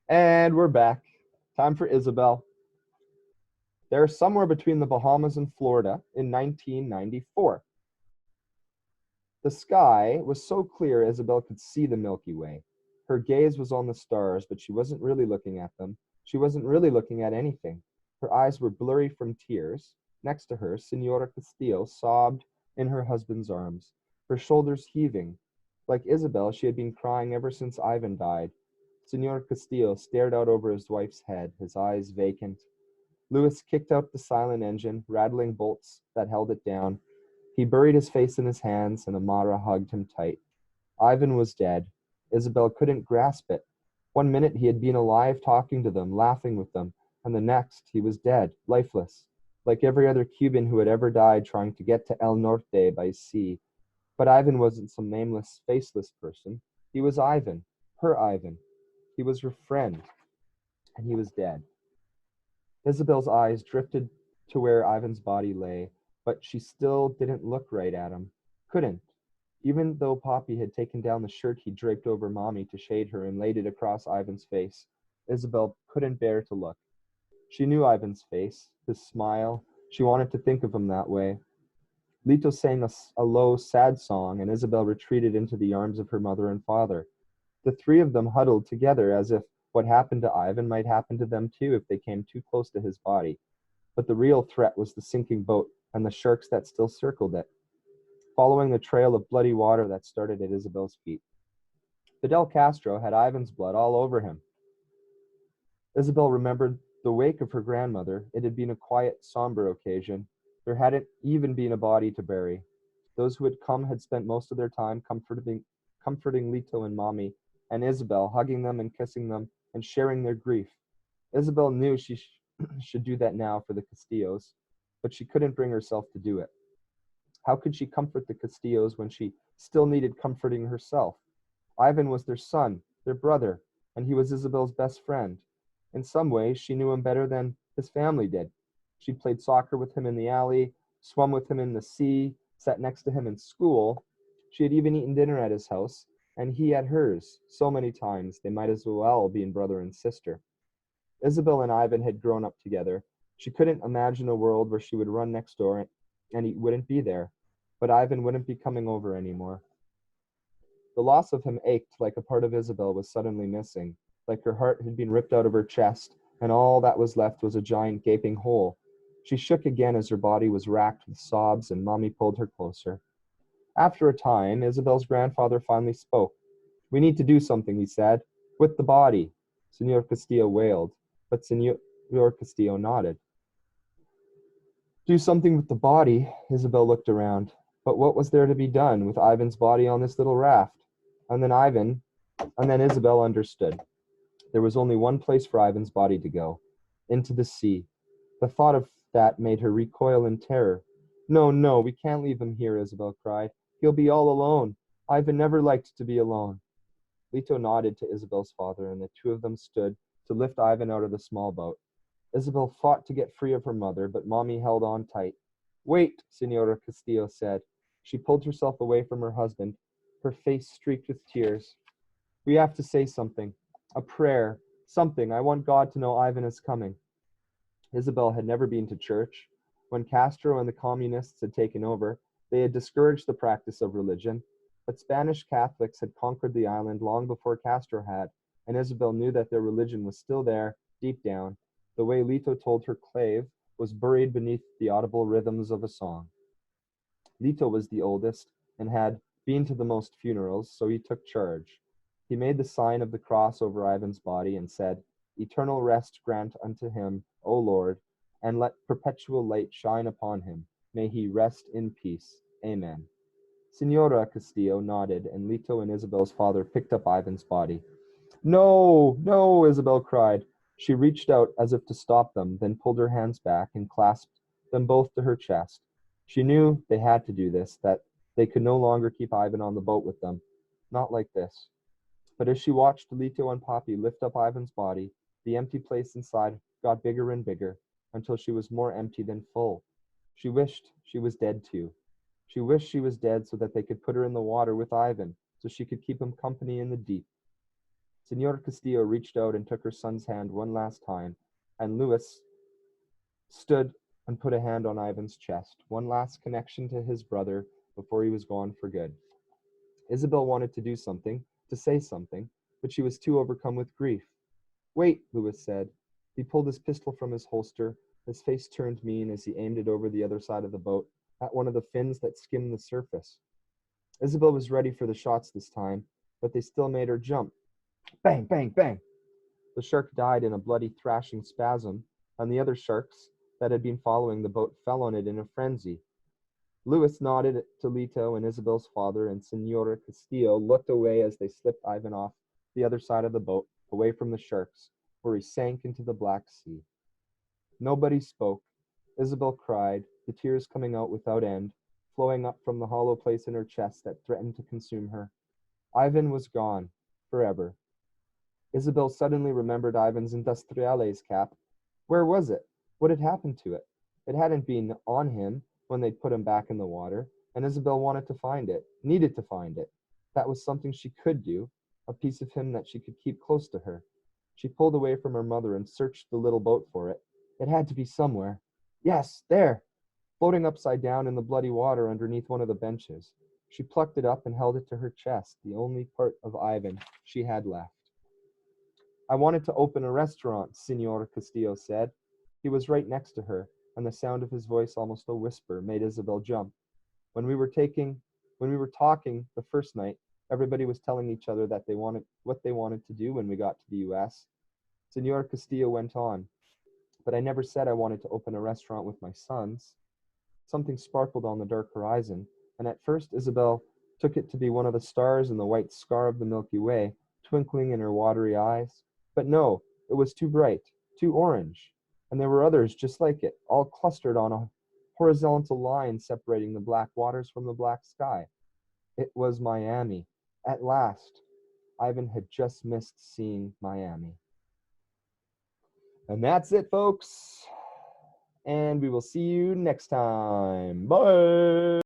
And we're back. Time for Isabel. They're somewhere between the Bahamas and Florida in 1994. The sky was so clear Isabel could see the Milky Way. Her gaze was on the stars, but she wasn't really looking at them. She wasn't really looking at anything. Her eyes were blurry from tears. Next to her, Senora Castillo sobbed in her husband's arms, her shoulders heaving. Like Isabel, she had been crying ever since Ivan died. Senor Castillo stared out over his wife's head, his eyes vacant. Louis kicked out the silent engine, rattling bolts that held it down. He buried his face in his hands, and Amara hugged him tight. Ivan was dead. Isabel couldn't grasp it. One minute he had been alive talking to them, laughing with them, and the next he was dead, lifeless, like every other Cuban who had ever died trying to get to El Norte by sea. But Ivan wasn't some nameless, faceless person. He was Ivan, her Ivan. He was her friend, and he was dead. Isabel's eyes drifted to where Ivan's body lay, but she still didn't look right at him. Couldn't. Even though Poppy had taken down the shirt he draped over Mommy to shade her and laid it across Ivan's face, Isabel couldn't bear to look. She knew Ivan's face, his smile. She wanted to think of him that way. Lito sang a low, sad song, and Isabel retreated into the arms of her mother and father. The three of them huddled together as if what happened to Ivan might happen to them too if they came too close to his body. But the real threat was the sinking boat and the sharks that still circled it, following the trail of bloody water that started at Isabel's feet. Fidel Castro had Ivan's blood all over him. Isabel remembered the wake of her grandmother. It had been a quiet, somber occasion. There hadn't even been a body to bury. Those who had come had spent most of their time comforting Lito and Mommy and Isabel, hugging them and kissing them and sharing their grief. Isabel knew she should do that now for the Castillos, but she couldn't bring herself to do it. How could she comfort the Castillos when she still needed comforting herself? Ivan was their son, their brother, and he was Isabel's best friend. In some ways, she knew him better than his family did. She'd played soccer with him in the alley, swum with him in the sea, sat next to him in school. She had even eaten dinner at his house, and he at hers, so many times they might as well be brother and sister. Isabel and Ivan had grown up together. She couldn't imagine a world where she would run next door and he wouldn't be there, but Ivan wouldn't be coming over anymore. The loss of him ached like a part of Isabel was suddenly missing, like her heart had been ripped out of her chest, and all that was left was a giant gaping hole. She shook again as her body was racked with sobs, and Mommy pulled her closer. After a time, Isabel's grandfather finally spoke. "We need to do something," he said. "With the body." Senor Castillo wailed, but Senor Castillo nodded. Do something with the body? Isabel looked around. But what was there to be done with Ivan's body on this little raft? And then Isabel understood. There was only one place for Ivan's body to go, into the sea. The thought of that made her recoil in terror. No, no, we can't leave him here, Isabel cried. He'll be all alone. Ivan never liked to be alone. Lito nodded to Isabel's father, and the two of them stood to lift Ivan out of the small boat. Isabel fought to get free of her mother, but Mommy held on tight. Wait, Senora Castillo said. She pulled herself away from her husband, her face streaked with tears. We have to say something. A prayer. Something. I want God to know Ivan is coming. Isabel had never been to church. When Castro and the communists had taken over, they had discouraged the practice of religion, but Spanish Catholics had conquered the island long before Castro had, and Isabel knew that their religion was still there, deep down, the way Lito told her clave was buried beneath the audible rhythms of a song. Lito was the oldest and had been to the most funerals, so he took charge. He made the sign of the cross over Ivan's body and said, Eternal rest grant unto him, O Lord, and let perpetual light shine upon him. May he rest in peace. Amen. Senora Castillo nodded, and Lito and Isabel's father picked up Ivan's body. No, no, Isabel cried. She reached out as if to stop them, then pulled her hands back and clasped them both to her chest. She knew they had to do this, that they could no longer keep Ivan on the boat with them. Not like this. But as she watched Lito and Poppy lift up Ivan's body, the empty place inside got bigger and bigger, until she was more empty than full. She wished she was dead too. She wished she was dead so that they could put her in the water with Ivan, so she could keep him company in the deep. Senor Castillo reached out and took her son's hand one last time, and Louis stood and put a hand on Ivan's chest, one last connection to his brother before he was gone for good. Isabel wanted to do something, to say something, but she was too overcome with grief. Wait, Louis said. He pulled his pistol from his holster. His face turned mean as he aimed it over the other side of the boat, at one of the fins that skimmed the surface. Isabel was ready for the shots this time, but they still made her jump. Bang, bang, bang! The shark died in a bloody thrashing spasm, and the other sharks that had been following the boat fell on it in a frenzy. Louis nodded to Lito and Isabel's father, and Senora Castillo looked away as they slipped Ivan off the other side of the boat, away from the sharks, where he sank into the Black Sea. Nobody spoke. Isabel cried, the tears coming out without end, flowing up from the hollow place in her chest that threatened to consume her. Ivan was gone, forever. Isabel suddenly remembered Ivan's Industriales cap. Where was it? What had happened to it? It hadn't been on him when they'd put him back in the water, and Isabel wanted to find it, needed to find it. That was something she could do, a piece of him that she could keep close to her. She pulled away from her mother and searched the little boat for it. It had to be somewhere. Yes, there! Floating upside down in the bloody water underneath one of the benches. She plucked it up and held it to her chest, the only part of Ivan she had left. I wanted to open a restaurant, Senor Castillo said. He was right next to her, and the sound of his voice, almost a whisper, made Isabel jump. When we were talking the first night, everybody was telling each other that what they wanted to do when we got to the US. Senor Castillo went on, but I never said I wanted to open a restaurant with my sons. Something sparkled on the dark horizon, and at first Isabel took it to be one of the stars in the white scar of the Milky Way, twinkling in her watery eyes. But no, it was too bright, too orange, and there were others just like it, all clustered on a horizontal line separating the black waters from the black sky. It was Miami. At last, Ivan had just missed seeing Miami. And that's it, folks. And we will see you next time. Bye.